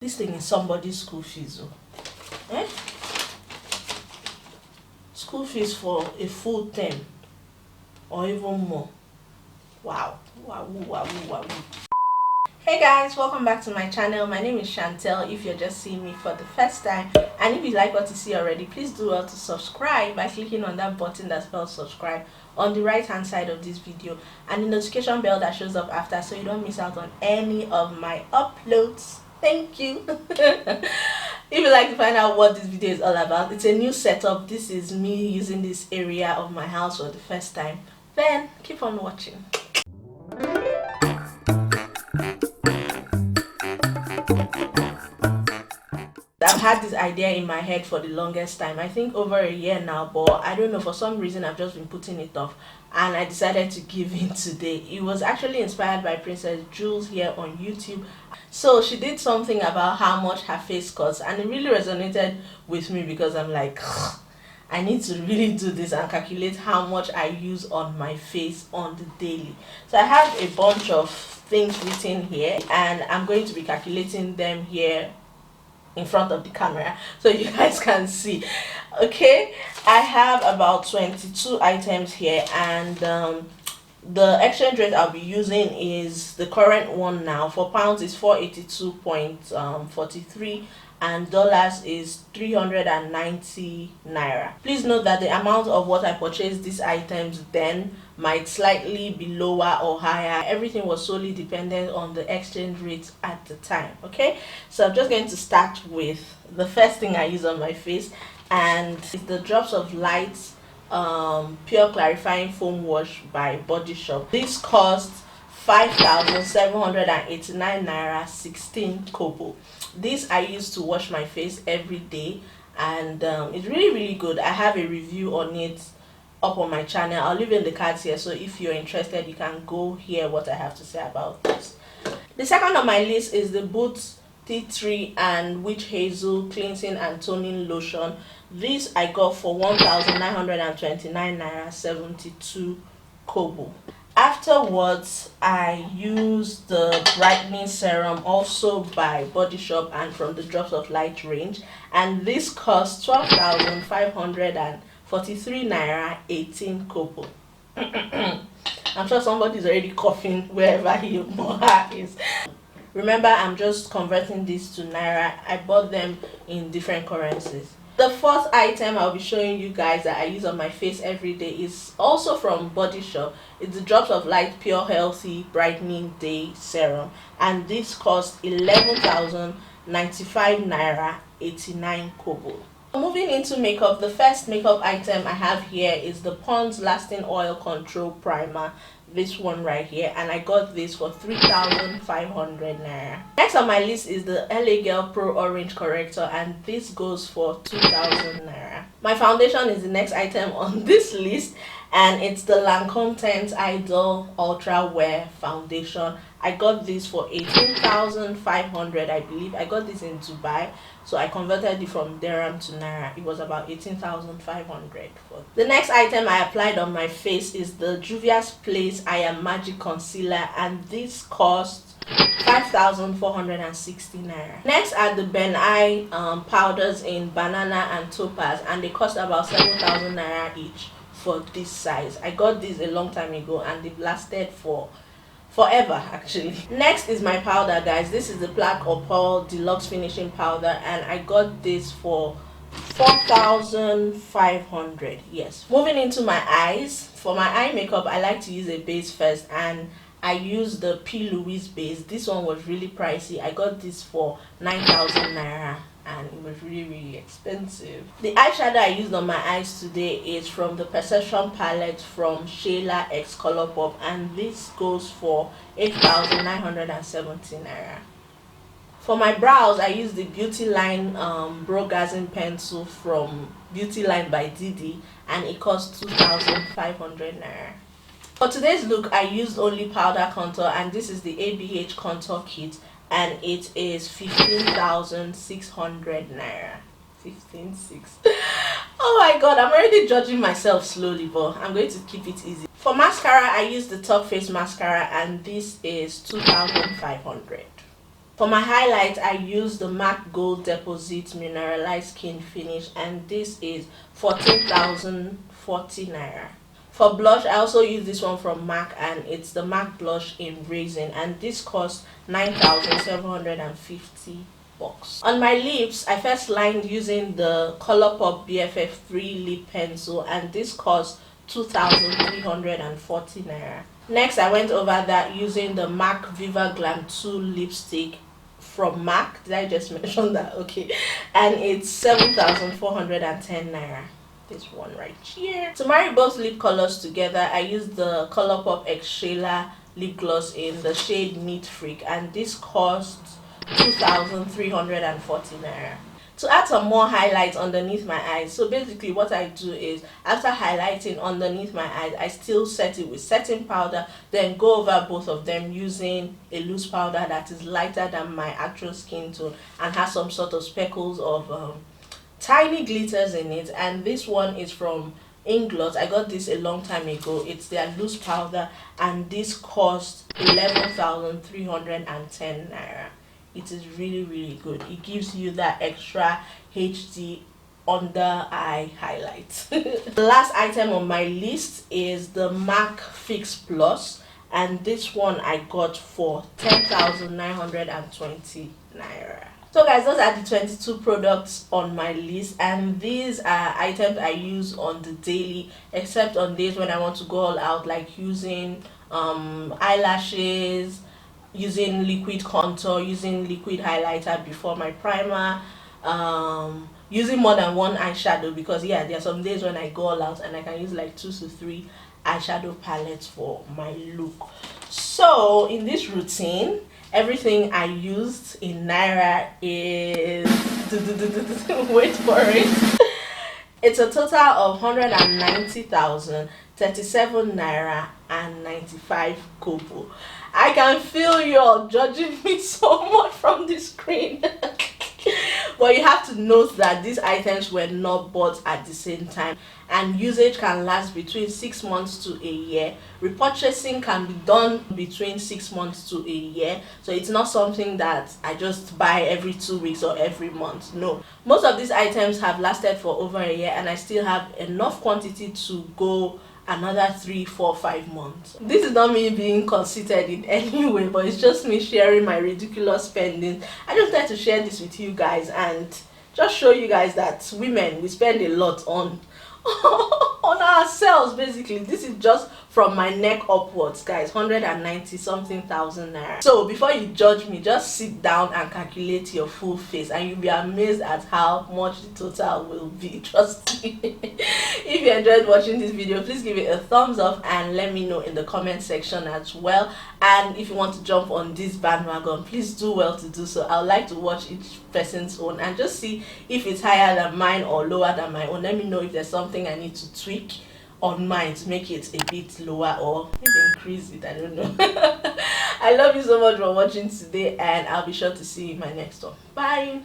This thing is somebody's school fees. Eh? School fees for a full term or even more. Wow. Wow, wow, wow. Hey guys, welcome back to my channel. My name is Chantel if you're just seeing me for the first time, and if you like what you see already, please do well to subscribe by clicking on that button that spells subscribe on the right hand side of this video, and the notification bell that shows up after, so you don't miss out on any of my uploads. Thank you. If you'd like to find out what this video is all about, it's a new setup. This is me using this area of my house for the first time. Then keep on watching. I've had this idea in my head for the longest time. I think over a year now, but I don't know, for some reason I've just been putting it off, and I decided to give in today. It was actually inspired by Princess Jules here on YouTube. So she did something about how much her face costs, and it really resonated with me because I'm like, I need to really do this and calculate how much I use on my face on the daily. So I have a bunch of things written here, and I'm going to be calculating them here in front of the camera so you guys can see. Okay, I have about 22 items here, and the exchange rate I'll be using is the current one now. For pounds is 482.43 and dollars is 390 naira. Please note that the amount of what I purchased these items then might slightly be lower or higher. Everything was solely dependent on the exchange rate at the time. Okay, so I'm just going to start with the first thing I use on my face, and it's the Drops of Light Pure Clarifying Foam Wash by Body Shop. This cost 5,789 naira 16 kobo. This I use to wash my face every day, and it's really good. I have a review on it up on my channel. I'll leave in the cards here, so if you're interested you can go hear what I have to say about this. The second on my list is the Boots Tea Tree and Witch Hazel Cleansing and Toning Lotion. This I got for 1,929 naira 72 kobo. Afterwards, I used the brightening serum, also by Body Shop and from the Drops of Light range, and this cost 12,543 naira 18 kobo. I'm sure somebody's already coughing wherever he or her is. Remember, I'm just converting these to naira. I bought them in different currencies. The fourth item I'll be showing you guys that I use on my face every day is also from Body Shop. It's the Drops of Light Pure Healthy Brightening Day Serum, and this costs 11,095 naira 89 kobo. Moving into makeup, the first makeup item I have here is the Pond's Lasting Oil Control Primer. This one right here, and I got this for 3,500 naira. Next on my list is the LA Girl Pro Orange Corrector, and this goes for 2,000 naira. My foundation is the next item on this list, and it's the Lancome Tense Idol Ultra Wear Foundation. I got this for 18,500, I believe. I got this in Dubai, so I converted it from dirham to naira. It was about 18,500. The next item I applied on my face is the Juvia's Place I Am Magic Concealer, and this cost 5,460 naira. Next are the Ben I powders in Banana and Topaz, and they cost about 7,000 naira each for this size. I got this a long time ago, and they've lasted for forever actually. Next is my powder, guys. This is the Black Opal Deluxe Finishing Powder, and I got this for 4,500. Yes. Moving into my eyes. For my eye makeup, I like to use a base first, and I use the P. Louise base. This one was really pricey. I got this for 9,000 naira, and it was really expensive. The eyeshadow I used on my eyes today is from the Perception palette from Shayla X Colourpop, and this goes for 8,970 naira. For my brows, I use the Beauty Line Brow-Gazing pencil from Beauty Line by Didi, and it costs 2,500 naira. For today's look, I used only powder contour, and this is the ABH contour kit, and it is 15,600 naira. 15,600. Oh my god, I'm already judging myself slowly, but I'm going to keep it easy. For mascara, I use the Top Face mascara, and this is 2,500. For my highlight, I use the MAC Gold Deposit Mineralized Skin Finish, and this is 14,040 naira. For blush, I also use this one from MAC, and it's the MAC Blush in Raisin, and this costs 9,750 bucks. On my lips, I first lined using the Colourpop BFF3 lip pencil, and this costs 2,340 naira. Next, I went over that using the MAC Viva Glam 2 lipstick from MAC. Did I just mention that? Okay. And it's 7,410 naira. This one right here. To marry both lip colors together, I used the Colourpop X Shayla lip gloss in the shade Neat Freak, and this costs 2,340 naira. To add some more highlights underneath my eyes, so basically what I do is, after highlighting underneath my eyes, I still set it with setting powder, then go over both of them using a loose powder that is lighter than my actual skin tone and has some sort of speckles of tiny glitters in it. And this one is from Inglot. I got this a long time ago. It's their loose powder, and this cost 11,310 naira. It is really good. It gives you that extra HD under eye highlight. The last item on my list is the MAC Fix Plus, and this one I got for 10,920 naira. So guys, those are the 22 products on my list, and these are items I use on the daily, except on days when I want to go all out, like using eyelashes, using liquid contour, using liquid highlighter before my primer, using more than one eyeshadow, because yeah, there are some days when I go all out and I can use like 2 to 3 eyeshadow palettes for my look. So in this routine, everything I used in naira is wait for it. It's a total of 190,037 naira and 95 kobo. I can feel you all judging me so much from the screen. But you have to note that these items were not bought at the same time, and usage can last between 6 months to a year. Repurchasing can be done between 6 months to a year, so it's not something that I just buy every 2 weeks or every month. No, most of these items have lasted for over a year, and I still have enough quantity to go another 3, 4, 5 months. This is not me being conceited in any way, but it's just me sharing my ridiculous spending. I just like to share this with you guys and just show you guys that women, we spend a lot on on ourselves. Basically, this is just from my neck upwards, guys. 190 something thousand naira. So before you judge me, just sit down and calculate your full face, and you'll be amazed at how much the total will be. Trust me. If you enjoyed watching this video, please give it a thumbs up and let me know in the comment section as well. And if you want to jump on this bandwagon, please do well to do so. I would like to watch each person's own and just see if it's higher than mine or lower than my own. Let me know if there's something I need to tweak on mine to make it a bit lower, or maybe increase it. I don't know. I love you so much for watching today, and I'll be sure to see you in my next one. Bye.